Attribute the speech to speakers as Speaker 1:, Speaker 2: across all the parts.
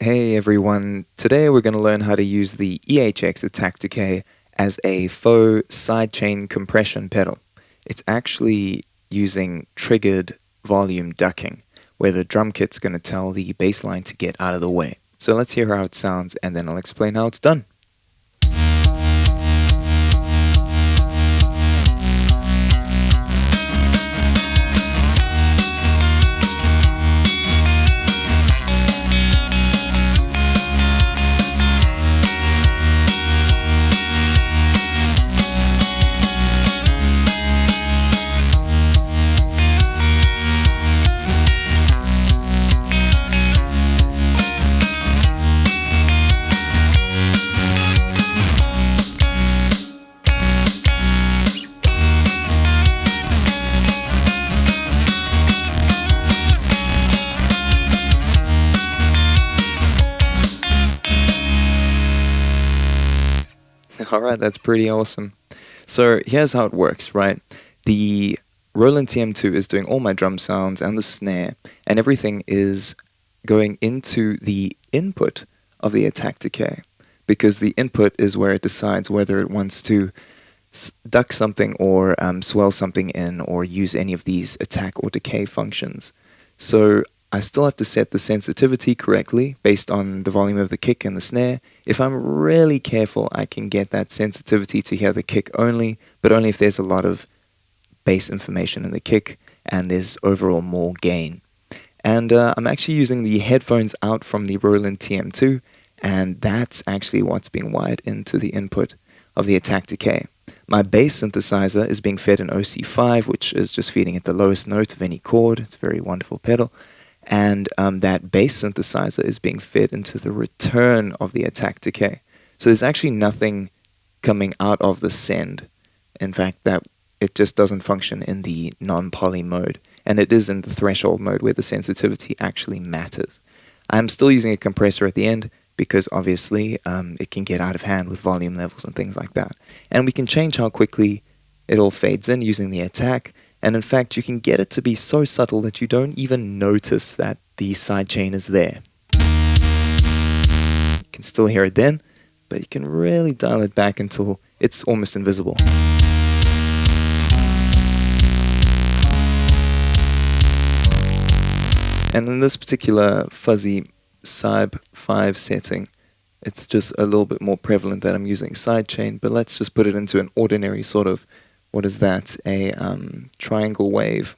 Speaker 1: Hey everyone, today we're going to learn how to use the EHX Attack Decay as a faux sidechain compression pedal. It's actually using triggered volume ducking, where the drum kit's going to tell the bass line to get out of the way. So let's hear how it sounds and then I'll explain how it's done. Alright, that's pretty awesome. So here's how it works, right? The Roland TM2 is doing all my drum sounds and the snare, and everything is going into the input of the Attack Decay, because the input is where it decides whether it wants to duck something or swell something in or use any of these attack or decay functions. So I still have to set the sensitivity correctly based on the volume of the kick and the snare. If I'm really careful, I can get that sensitivity to hear the kick only, but only if there's a lot of bass information in the kick and there's overall more gain. And I'm actually using the headphones out from the Roland TM2, and that's actually what's being wired into the input of the Attack Decay. My bass synthesizer is being fed an OC5, which is just feeding it the lowest note of any chord. It's a very wonderful pedal. And that bass synthesizer is being fed into the return of the Attack Decay. So there's actually nothing coming out of the send. In fact, that it just doesn't function in the non-poly mode. And it is in the threshold mode where the sensitivity actually matters. I'm still using a compressor at the end because obviously it can get out of hand with volume levels and things like that. And we can change how quickly it all fades in using the attack. And in fact, you can get it to be so subtle that you don't even notice that the sidechain is there. You can still hear it then, but you can really dial it back until it's almost invisible. And in this particular fuzzy Syb 5 setting, it's just a little bit more prevalent that I'm using sidechain, but let's just put it into an ordinary sort of, what is that, a triangle wave.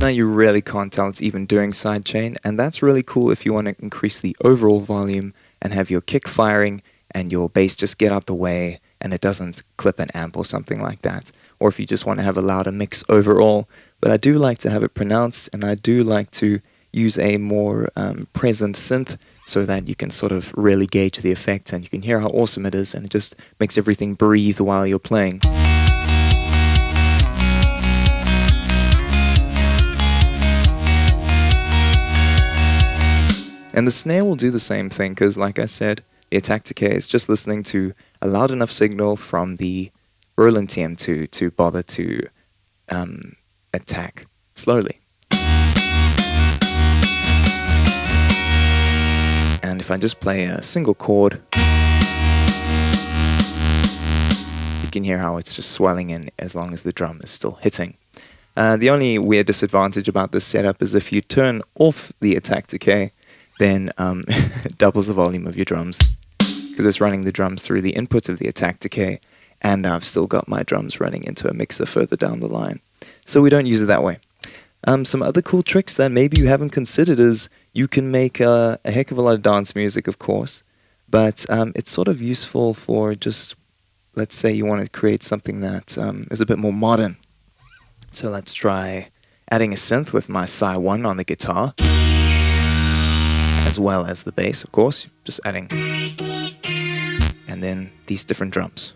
Speaker 1: Now you really can't tell it's even doing sidechain, and that's really cool if you want to increase the overall volume and have your kick firing and your bass just get out the way and it doesn't clip an amp or something like that. Or if you just want to have a louder mix overall. But I do like to have it pronounced, and I do like to use a more present synth so that you can sort of really gauge the effect and you can hear how awesome it is, and it just makes everything breathe while you're playing. And the snare will do the same thing because, like I said, the Attack Decay is just listening to a loud enough signal from the Roland TM2 to bother to attack slowly. And if I just play a single chord, you can hear how it's just swelling in as long as the drum is still hitting. The only weird disadvantage about this setup is if you turn off the Attack Decay, then it doubles the volume of your drums, because it's running the drums through the inputs of the Attack Decay, and I've still got my drums running into a mixer further down the line. So we don't use it that way. Some other cool tricks that maybe you haven't considered is you can make a heck of a lot of dance music, of course, but it's sort of useful for just, let's say you want to create something that is a bit more modern. So let's try adding a synth with my Psy1 on the guitar, as well as the bass, of course, just adding, and then these different drums.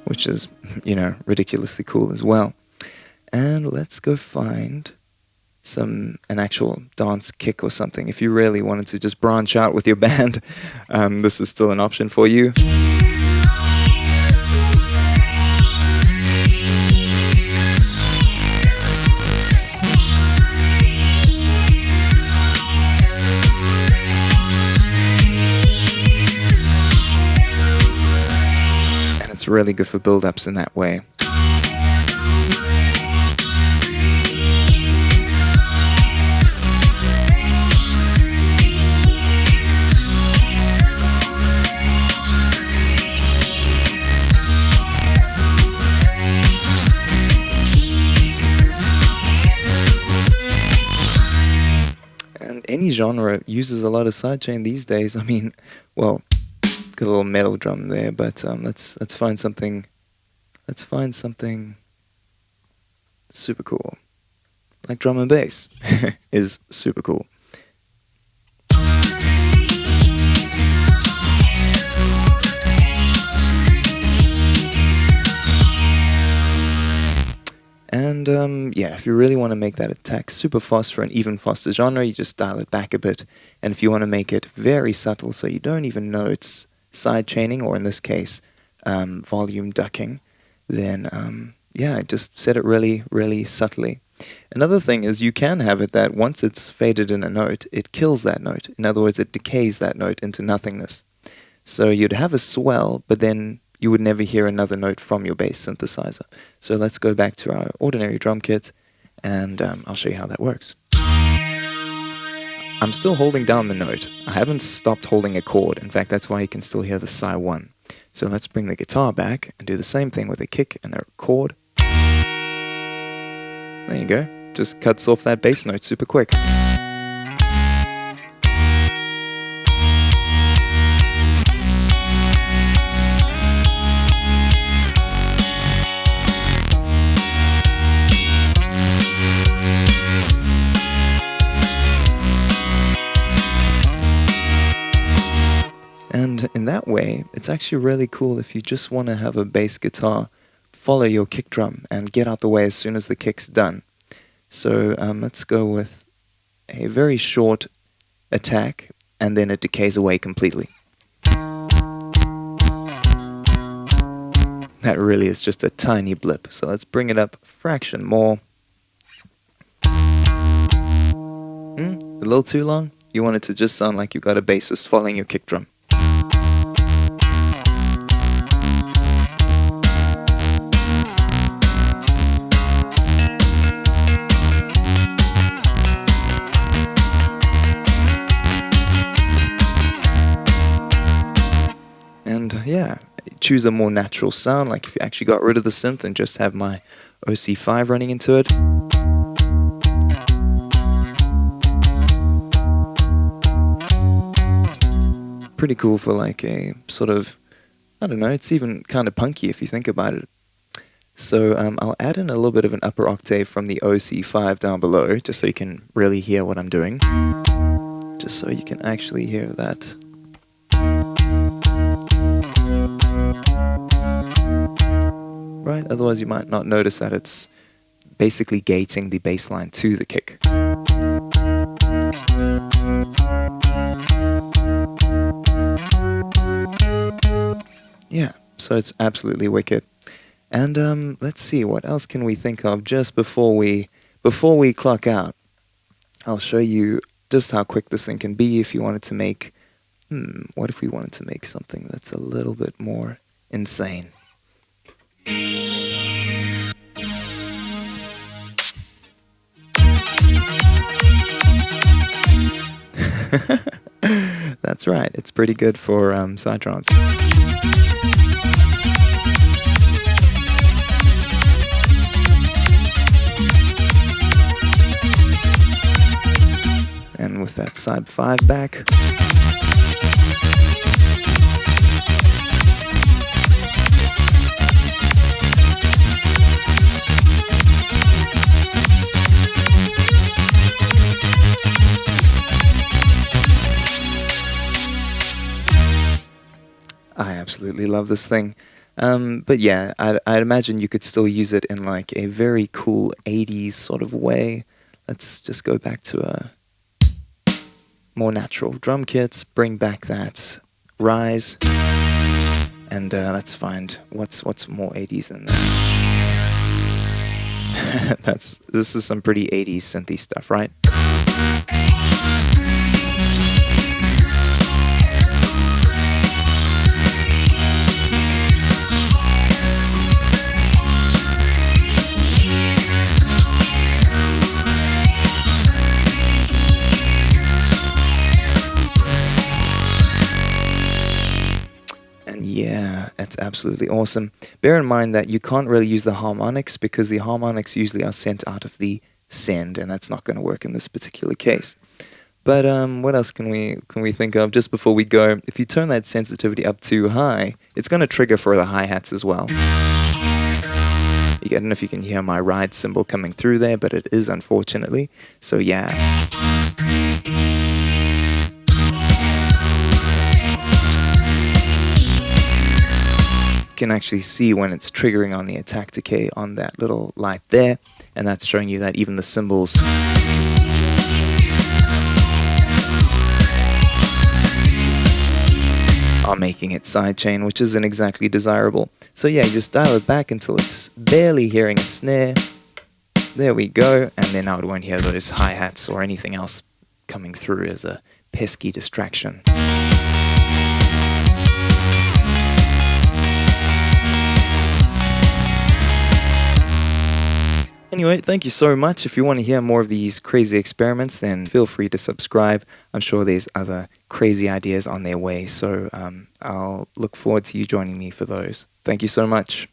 Speaker 1: which is, ridiculously cool as well. And let's go find an actual dance kick or something. If you really wanted to just branch out with your band, this is still an option for you. And it's really good for build-ups in that way. Any genre uses a lot of sidechain these days. I mean, well, got a little metal drum there, but let's find something. Let's find something super cool, like drum and bass is super cool. And yeah, if you really want to make that attack super fast for an even faster genre, you just dial it back a bit. And if you want to make it very subtle, so you don't even know it's side chaining, or in this case, volume ducking, then yeah, just set it really, really subtly. Another thing is you can have it that once it's faded in a note, it kills that note. In other words, it decays that note into nothingness. So you'd have a swell, but then you would never hear another note from your bass synthesizer. So let's go back to our ordinary drum kit, and I'll show you how that works. I'm still holding down the note. I haven't stopped holding a chord. In fact, that's why you can still hear the Psy1. So let's bring the guitar back and do the same thing with a kick and a chord. There you go. Just cuts off that bass note super quick. And in that way, it's actually really cool if you just want to have a bass guitar follow your kick drum and get out the way as soon as the kick's done. So let's go with a very short attack, and then it decays away completely. That really is just a tiny blip, so let's bring it up a fraction more. A little too long? You want it to just sound like you've got a bassist following your kick drum. And yeah, choose a more natural sound, like if you actually got rid of the synth and just have my OC5 running into it. Pretty cool for like a sort of, I don't know, it's even kind of punky if you think about it. So I'll add in a little bit of an upper octave from the OC5 down below, just so you can really hear what I'm doing. Just so you can actually hear that. Right, otherwise you might not notice that it's basically gating the bass line to the kick. Yeah, so it's absolutely wicked. And let's see, what else can we think of just before we clock out? I'll show you just how quick this thing can be if you wanted to make, what if we wanted to make something that's a little bit more insane? That's right, it's pretty good for Psytrance. And with that side 5 back. I absolutely love this thing. But yeah, I'd imagine you could still use it in like a very cool 80s sort of way. Let's just go back to a more natural drum kit, bring back that rise, and let's find what's more 80s than that. This is some pretty 80s synthy stuff, right? Yeah, that's absolutely awesome. Bear in mind that you can't really use the harmonics because the harmonics usually are sent out of the send, and that's not going to work in this particular case. But what else can we think of just before we go? If you turn that sensitivity up too high, it's going to trigger for the hi-hats as well. I don't know if you can hear my ride cymbal coming through there, but it is, unfortunately. So yeah. Can actually see when it's triggering on the Attack Decay on that little light there, and that's showing you that even the cymbals are making it sidechain, which isn't exactly desirable. So yeah, you just dial it back until it's barely hearing a snare. There we go, and then now it won't hear those hi-hats or anything else coming through as a pesky distraction. Anyway, thank you so much. If you want to hear more of these crazy experiments, then feel free to subscribe. I'm sure there's other crazy ideas on their way, so I'll look forward to you joining me for those. Thank you so much.